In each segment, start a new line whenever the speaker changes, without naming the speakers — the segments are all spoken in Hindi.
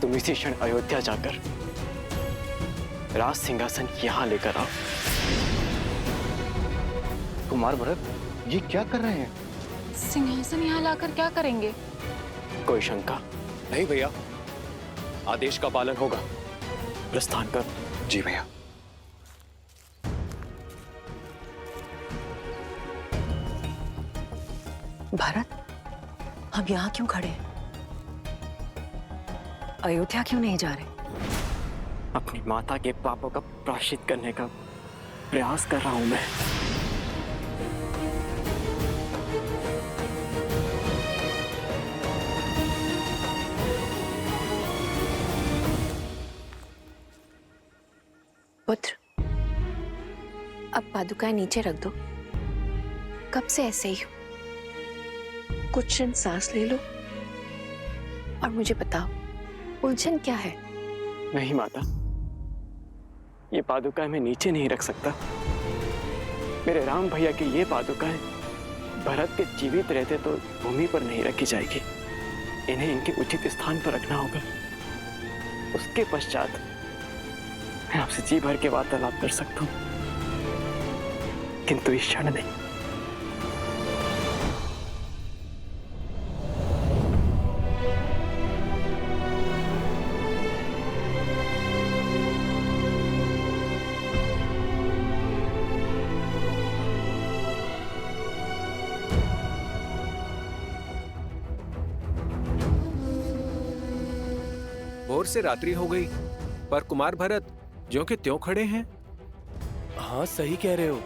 तुम इसी क्षण अयोध्या जाकर राज सिंहासन यहां लेकर आओ।
कुमार भरत, ये क्या कर रहे हैं?
सिंहासन यहाँ लाकर क्या करेंगे?
कोई शंका?
नहीं भैया, आदेश का पालन होगा।
प्रस्थान कर।
जी भैया।
भरत, हम यहाँ क्यों खड़े हैं? अयोध्या क्यों नहीं जा रहे?
अपनी माता के पापों का प्रायश्चित करने का प्रयास कर रहा हूं मैं।
पुत्र, अब पादुकाएं नीचे रख दो। कब से ऐसे ही हो? कुछ क्षण सांस ले लो और मुझे बताओ, उलझन क्या है?
नहीं माता, ये पादुकाएं मैं नीचे नहीं रख सकता। मेरे राम भैया की ये पादुकाएं भरत के जीवित रहते तो भूमि पर नहीं रखी जाएगी। इन्हें इनके उचित स्थान पर रखना होगा। उसके पश्चात मैं आपसे जी भर के वार्तालाप कर सकता हूं, किंतु इस क्षण नहीं।
भोर से रात्रि हो गई, पर कुमार भरत ज्यों के त्यों खड़े हैं।
हाँ, सही कह रहे हो।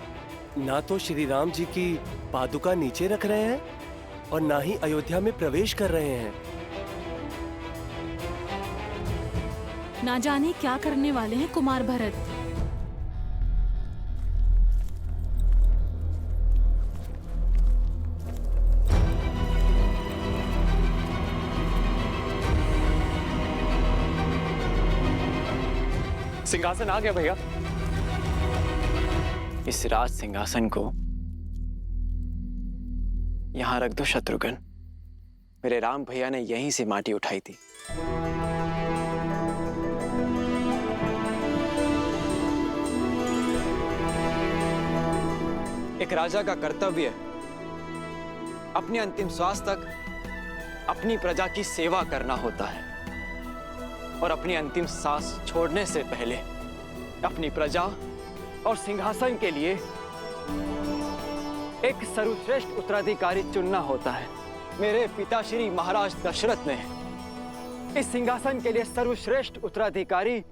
ना तो श्री राम जी की पादुका नीचे रख रहे हैं और ना ही अयोध्या में प्रवेश कर रहे हैं।
ना जाने क्या करने वाले हैं कुमार भरत।
सिंहासन आ गया भैया।
इस राज सिंहासन को यहां रख दो शत्रुघ्न। मेरे राम भैया ने यहीं से माटी उठाई थी। एक राजा का कर्तव्य अपने अंतिम श्वास तक अपनी प्रजा की सेवा करना होता है और अपनी अंतिम सांस छोड़ने से पहले अपनी प्रजा और सिंहासन के लिए एक सर्वश्रेष्ठ उत्तराधिकारी चुनना होता है। मेरे पिता श्री महाराज दशरथ ने इस सिंहासन के लिए सर्वश्रेष्ठ उत्तराधिकारी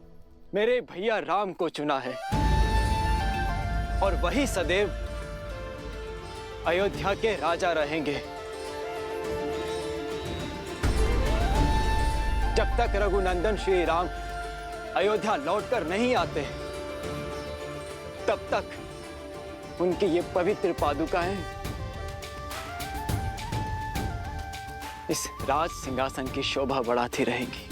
मेरे भैया राम को चुना है और वही सदैव अयोध्या के राजा रहेंगे। जब तक रघुनंदन श्री राम अयोध्या लौटकर नहीं आते, तब तक उनकी ये पवित्र पादुकाएं इस राज सिंहासन की शोभा बढ़ाती रहेंगी।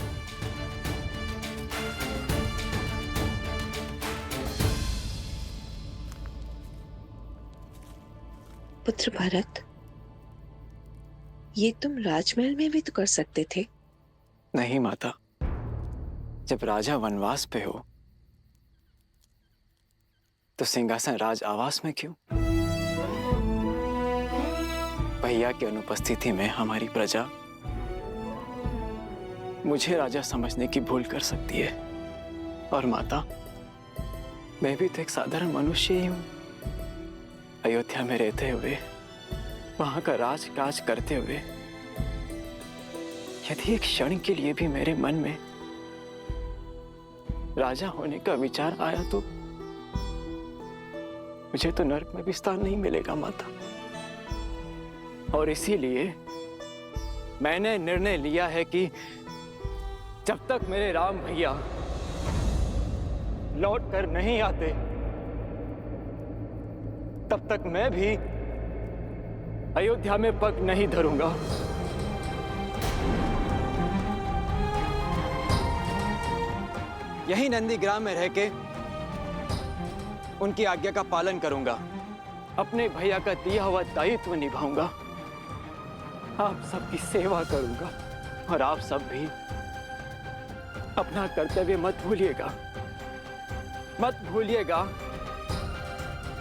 पुत्र भरत, ये तुम राजमहल में भी तो कर सकते थे।
नहीं माता, जब राजा वनवास पे हो तो सिंहासन राज आवास में क्यों? भैया की अनुपस्थिति में हमारी प्रजा मुझे राजा समझने की भूल कर सकती है। और माता, मैं भी तो एक साधारण मनुष्य ही हूं। अयोध्या में रहते हुए, वहां का राजकाज करते हुए, यदि एक क्षण के लिए भी मेरे मन में राजा होने का विचार आया तो मुझे तो नरक में भी स्थान नहीं मिलेगा माता। और इसीलिए मैंने निर्णय लिया है कि जब तक मेरे राम भैया लौट कर नहीं आते, तब तक मैं भी अयोध्या में पग नहीं धरूंगा। यही नंदीग्राम में रह के उनकी आज्ञा का पालन करूंगा, अपने भैया का दिया हुआ दायित्व निभाऊंगा, आप सबकी सेवा करूंगा और आप सब भी अपना कर्तव्य मत भूलिएगा, मत भूलिएगा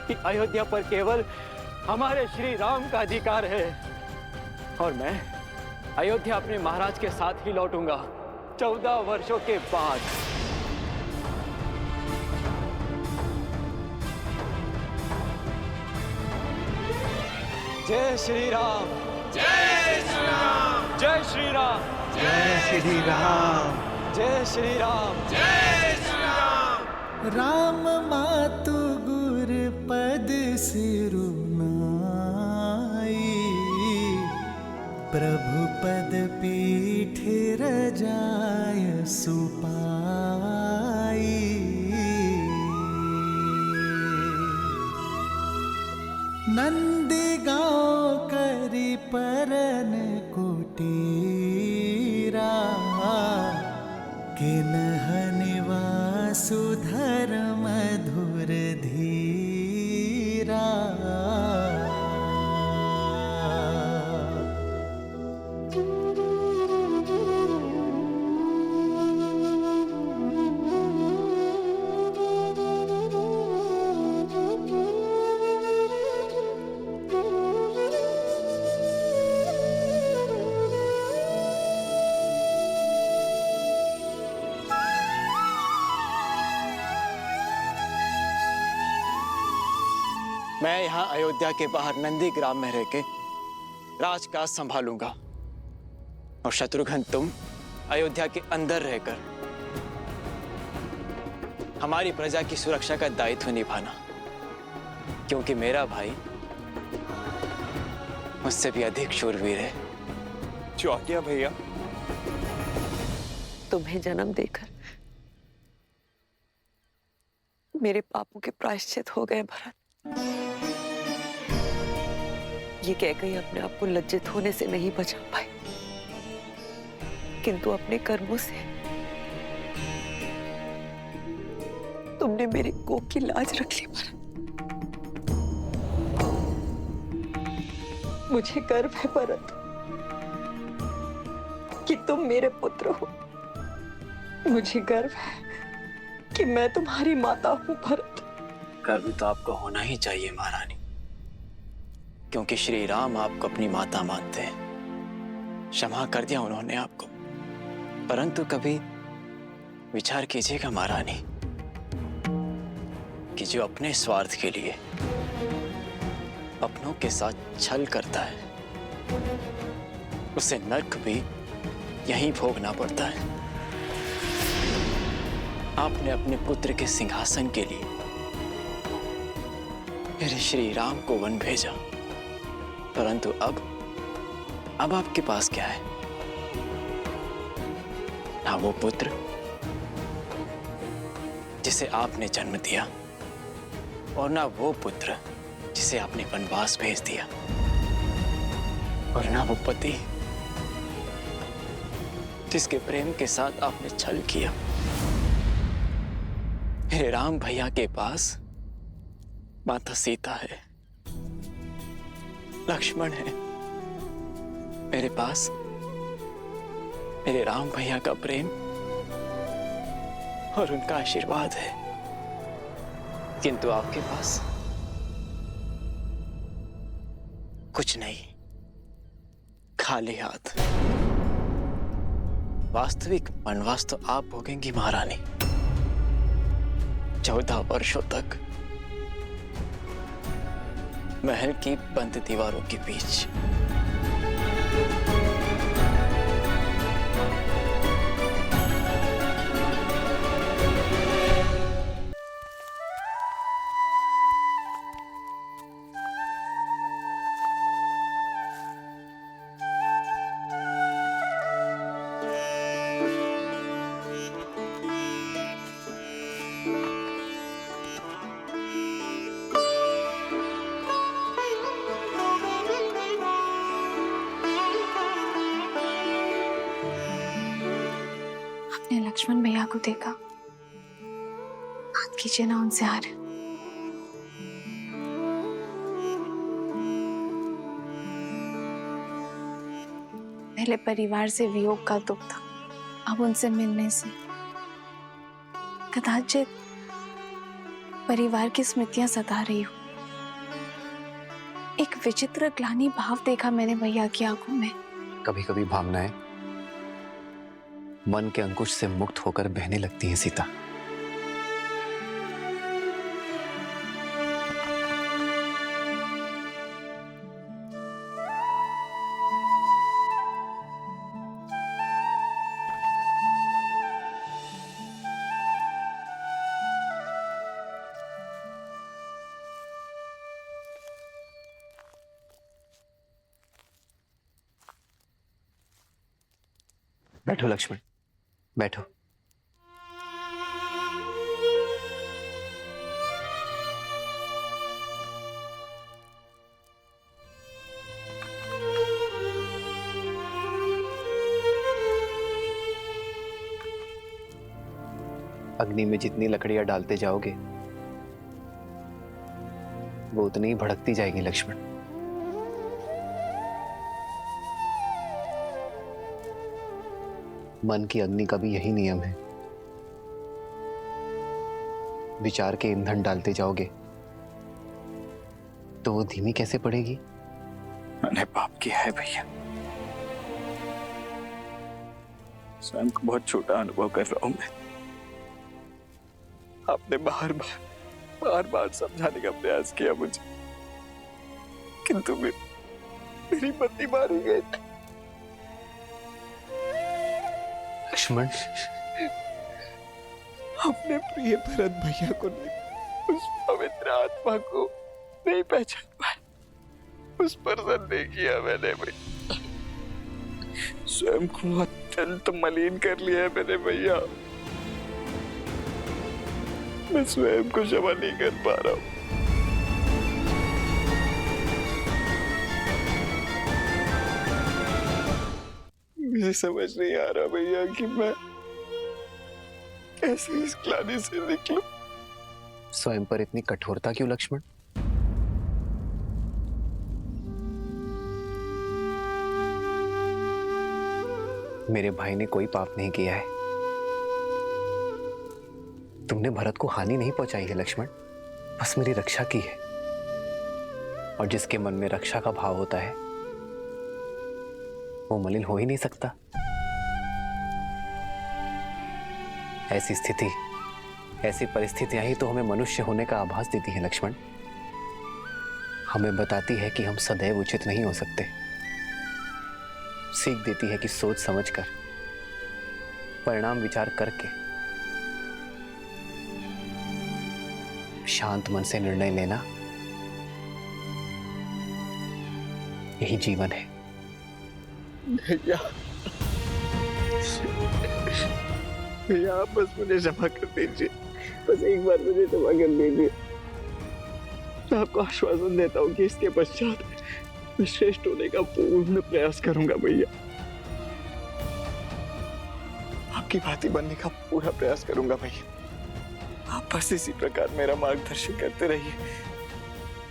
कि अयोध्या पर केवल हमारे श्री राम का अधिकार है और मैं अयोध्या अपने महाराज के साथ ही लौटूंगा 14 वर्षों के बाद। जय श्री राम, जय श्री राम, जय श्री राम,
जय श्री राम,
जय श्री राम,
जय श्री राम।
राम मातु गुर पद सिरुनाई, प्रभु पद पीठ रजाय सुपाई। नंदी गाँव करी परन कुटीरा, किन्ह निवासु धर्म मधुर धीरा।
मैं यहाँ अयोध्या के बाहर नंदी ग्राम में रह के राजकाज संभालूंगा और शत्रुघ्न तुम अयोध्या के अंदर रहकर हमारी प्रजा की सुरक्षा का दायित्व निभाना, क्योंकि मेरा भाई मुझसे भी अधिक शूरवीर है।
जो आज्ञा भैया।
तुम्हें जन्म देकर मेरे पापों के प्रायश्चित हो गए भरत। ये कहकर अपने आप को लज्जित होने से नहीं बचा पाए, किंतु अपने कर्मों से तुमने मेरे कोख की लाज रख ली भरत। मुझे गर्व है भरत कि तुम मेरे पुत्र हो। मुझे गर्व है कि मैं तुम्हारी माता हूं भरत।
गर्व तो आपको होना ही चाहिए महारानी, क्योंकि श्री राम आपको अपनी माता मानते हैं। क्षमा कर दिया उन्होंने आपको, परंतु कभी विचार कीजिएगा महारानी कि जो अपने स्वार्थ के लिए अपनों के साथ छल करता है उसे नर्क भी यहीं भोगना पड़ता है। आपने अपने पुत्र के सिंहासन के लिए मेरे श्री राम को वन भेजा, परंतु अब आपके पास क्या है? ना वो पुत्र जिसे आपने जन्म दिया और ना वो पुत्र जिसे आपने वनवास भेज दिया, और ना वो पति जिसके प्रेम के साथ आपने छल किया। मेरे राम भैया के पास माता सीता है, लक्ष्मण है। मेरे पास मेरे राम भैया का प्रेम और उनका आशीर्वाद है, किंतु आपके पास कुछ नहीं, खाली हाथ। वास्तविक वनवास तो आप भोगेंगी महारानी, 14 वर्षों तक महल की बंद दीवारों के बीच।
लक्ष्मण भैया को देखा, बात कीजिए ना उनसे यार। पहले परिवार से वियोग का दुख था, अब उनसे मिलने से कदाचित परिवार की स्मृतियां सता रही हूँ। एक विचित्र ग्लानि भाव देखा मैंने भैया की आंखों में।
कभी कभी भावनाएं मन के अंकुश से मुक्त होकर बहने लगती हैं सीता। बैठो लक्ष्मण, बैठो। अग्नि में जितनी लकड़ियां डालते जाओगे वो उतनी ही भड़कती जाएगी लक्ष्मण। मन की अग्नि का भी यही नियम है। विचार के ईंधन डालते जाओगे तो वो धीमी कैसे पड़ेगी?
मैंने पाप किया है भैया, स्वयं को बहुत छोटा अनुभव कर रहा हूं मैं। आपने बार बार समझाने का प्रयास किया मुझे, किंतु मेरी पत्नी मारी गई।
लक्ष्मण,
अपने प्रिय भरत भैया को नहीं, उस पवित्र आत्मा को नहीं पहचान पाया, उस पर संदेह किया मैंने भैया, स्वयं को अत्यंत मलिन कर लिया है मैंने भैया। मैं स्वयं को क्षमा नहीं कर पा रहा हूं। मुझे समझ नहीं आ रहा भैया कि मैं कैसे इस ग्लानि से निकलूं।
स्वयं पर इतनी कठोरता क्यों लक्ष्मण? मेरे भाई ने कोई पाप नहीं किया है। तुमने भरत को हानि नहीं पहुंचाई है लक्ष्मण, बस मेरी रक्षा की है। और जिसके मन में रक्षा का भाव होता है वो मलिन हो ही नहीं सकता। ऐसी स्थिति, ऐसी परिस्थितियां ही तो हमें मनुष्य होने का आभास देती हैं लक्ष्मण। हमें बताती है कि हम सदैव उचित नहीं हो सकते। सीख देती है कि सोच समझकर, परिणाम विचार करके, शांत मन से निर्णय लेना यही जीवन है।
भैया, भैया आप बस मुझे क्षमा कर दीजिए, बस एक बार मुझे क्षमा कर दीजिए। मैं आपको आश्वासन देता हूँ कि इसके पश्चात मैं श्रेष्ठ होने का पूर्ण प्रयास करूंगा भैया। आपकी भांति बनने का पूरा प्रयास करूंगा भैया। आप बस इसी प्रकार मेरा मार्गदर्शन करते रहिए।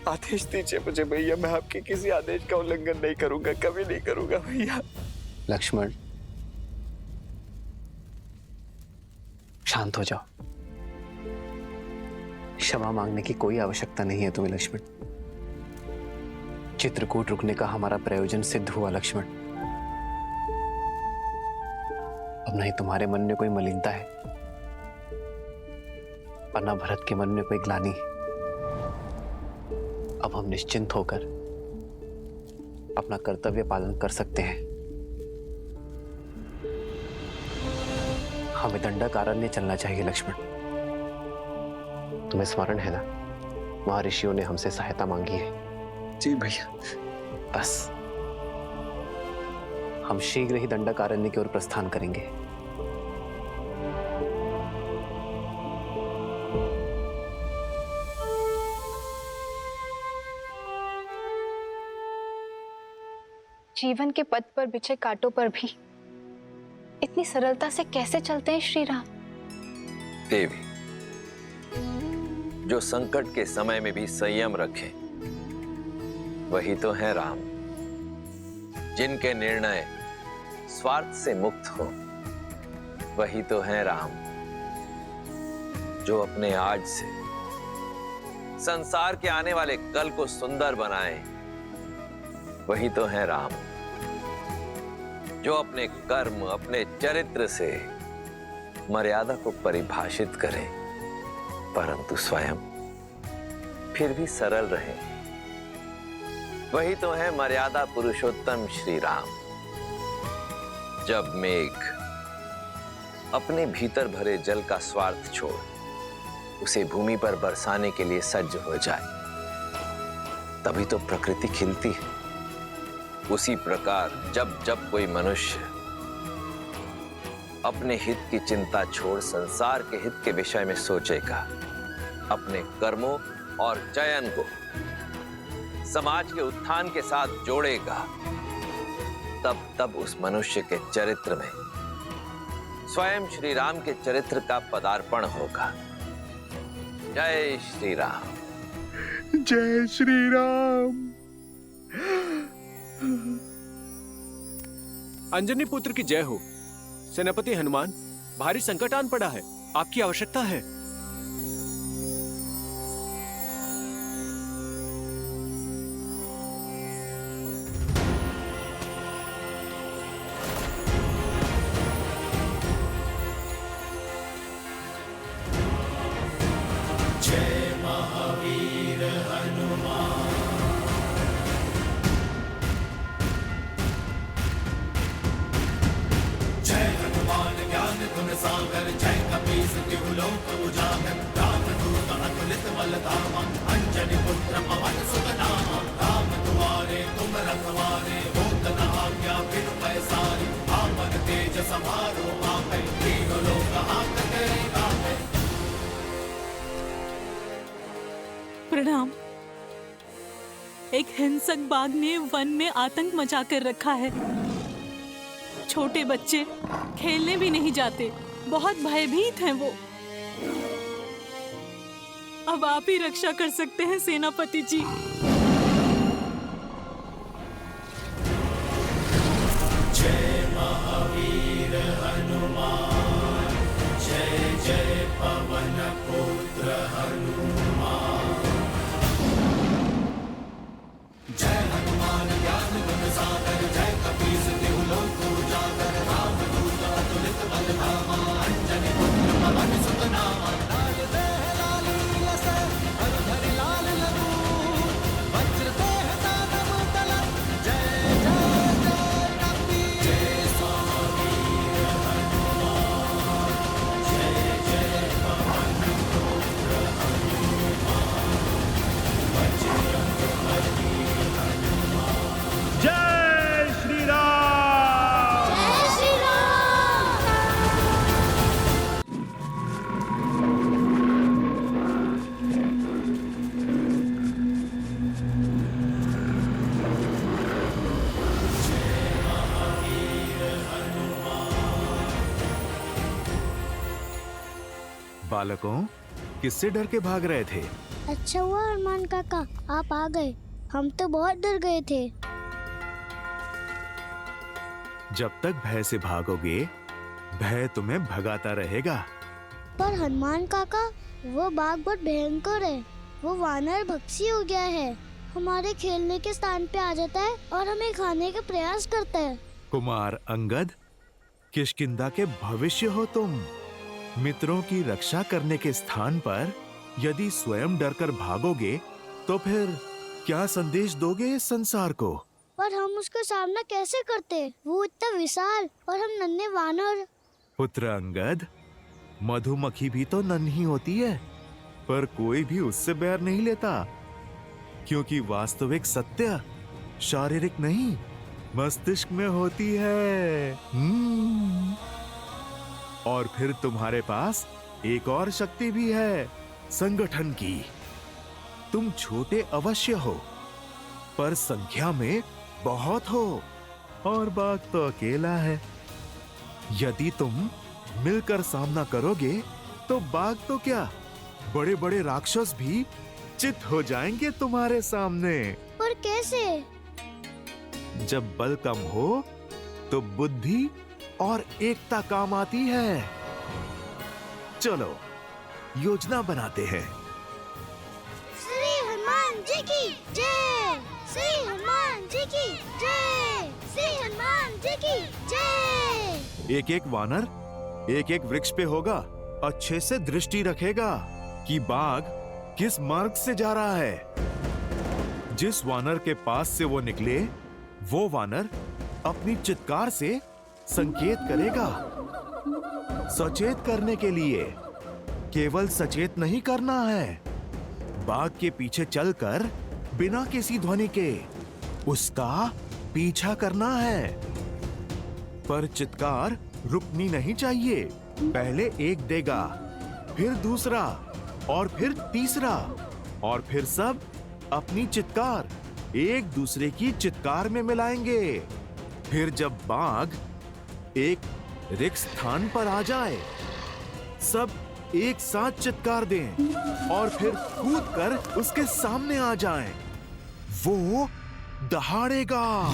आदेश दीजिए मुझे भैया, मैं आपके किसी आदेश का उल्लंघन नहीं करूंगा, कभी नहीं करूंगा भैया।
लक्ष्मण, शांत हो जाओ। क्षमा मांगने की कोई आवश्यकता नहीं है तुम्हें लक्ष्मण। चित्रकूट रुकने का हमारा प्रयोजन सिद्ध हुआ लक्ष्मण। अब नहीं तुम्हारे मन में कोई मलिनता है और न भरत के मन में कोई ग्लानि। अब हम निश्चिंत होकर अपना कर्तव्य पालन कर सकते हैं। हमें दंडकारण्य चलना चाहिए लक्ष्मण। तुम्हें स्मरण है ना, महर्षियों ने हमसे सहायता मांगी है।
जी भैया।
बस हम शीघ्र ही दंडकारण्य की ओर प्रस्थान करेंगे।
जीवन के पथ पर बिछे कांटों पर भी इतनी सरलता से कैसे चलते हैं श्री राम?
देवी, जो संकट के समय में भी संयम रखे वही तो है राम। जिनके निर्णय स्वार्थ से मुक्त हो वही तो है राम। जो अपने आज से संसार के आने वाले कल को सुंदर बनाए, वही तो है राम। जो अपने कर्म, अपने चरित्र से मर्यादा को परिभाषित करे, परंतु स्वयं फिर भी सरल रहे, वही तो है मर्यादा पुरुषोत्तम श्री राम। जब मेघ अपने भीतर भरे जल का स्वार्थ छोड़ उसे भूमि पर बरसाने के लिए सज्ज हो जाए, तभी तो प्रकृति खिलती है। उसी प्रकार जब जब कोई मनुष्य अपने हित की चिंता छोड़ संसार के हित के विषय में सोचेगा, अपने कर्मों और चयन को समाज के उत्थान के साथ जोड़ेगा, तब तब उस मनुष्य के चरित्र में स्वयं श्री राम के चरित्र का पदार्पण होगा। जय श्री राम।
जय श्री राम।
अंजनी पुत्र की जय हो। सेनापति हनुमान, भारी संकट आन पड़ा है, आपकी आवश्यकता है।
जय महावीर हनुमान। जय हनुमान ज्ञान गुण सागर, जय कपीस तिहु लोक उजागर। रामदूत अतुलित बल धामा, अंजनी पुत्र पवन सुत नामा। राम दुआरे तुम रखवारे, होत न आज्ञा बिनु पैसारी। आपन तेज समारो आपै, तीनों लोक हांकते गावै।
प्रणाम। एक हिंसक बाघ ने वन में आतंक मचा कर रखा है। छोटे बच्चे खेलने भी नहीं जाते, बहुत भयभीत हैं वो। अब आप ही रक्षा कर सकते हैं सेनापति जी।
जय महावीर हनुमान, जय जय पवन पुत्र हनुमान। जय हनुमान ज्ञान गुण सागर, जय कपीस तिहु लोक उजागर। रामदूत अतुलित बल धामा, अंजनी पुत्र पवन सुत नामा। लाल देह लाली लस, हरधरि लाल लरूर। वज्र देह दानव दलन, जय जय जय कपीस। जय महावीर हनुमान, जय जय पवन पुत्र हनुमान। बजरंग बली
जय श्री राम।
जय श्री राम।
बालकों, किससे डर के भाग रहे थे?
अच्छा हुआ हनुमान काका आप आ गए, हम तो बहुत डर गए थे।
जब तक भय से भागोगे, भय तुम्हें भगाता रहेगा।
पर हनुमान काका वो बाघ बहुत भयंकर है, वो वानर भक्षी हो गया है। हमारे खेलने के स्थान पे आ जाता है और हमें खाने का प्रयास करता है।
कुमार अंगद, किष्किंधा के भविष्य हो तुम। मित्रों की रक्षा करने के स्थान पर यदि स्वयं डरकर भागोगे, तो फिर क्या संदेश दोगे इस संसार को?
पर हम उसका सामना कैसे करते? वो इतना विशाल और हम नन्हे वानर।
पुत्र अंगद, मधुमक्खी भी तो नन्ही होती है, पर कोई भी उससे बैर नहीं लेता, क्योंकि वास्तविक सत्य शारीरिक नहीं, मस्तिष्क में होती है। और फिर तुम्हारे पास एक और शक्ति भी है, संगठन की। तुम छोटे अवश्य हो, पर संख्या में बहुत हो, और बाघ तो अकेला है। यदि तुम मिलकर सामना करोगे, तो बाघ तो क्या, बड़े बड़े राक्षस भी चित हो जाएंगे तुम्हारे सामने।
पर कैसे?
जब बल कम हो, तो बुद्धि और एकता काम आती है। चलो, योजना बनाते हैं।
श्री हनुमान जी की जय, श्री हनुमान जी की जय, श्री हनुमान जी की जय।
एक एक वानर एक एक वृक्ष पे होगा, अच्छे से दृष्टि रखेगा कि बाघ किस मार्ग से जा रहा है। जिस वानर के पास से वो निकले, वो वानर अपनी चित्कार से संकेत करेगा। सचेत करने के लिए केवल सचेत नहीं करना है, बाघ के पीछे चलकर बिना किसी ध्वनि के उसका पीछा करना है। पर चित्कार रुकनी नहीं चाहिए। पहले एक देगा, फिर दूसरा, और फिर तीसरा, और फिर सब अपनी चित्कार एक दूसरे की चित्कार में मिलाएंगे। फिर जब बाघ एक रिक्त स्थान पर आ जाए, सब एक साथ चित्कार दें और फिर कूदकर उसके सामने आ जाएं। वो दहाड़ेगा।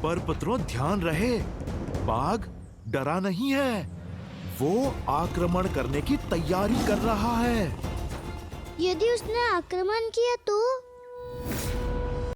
पर पुत्रों ध्यान रहे, बाघ डरा नहीं है, वो आक्रमण करने की तैयारी कर रहा है।
यदि उसने आक्रमण किया तो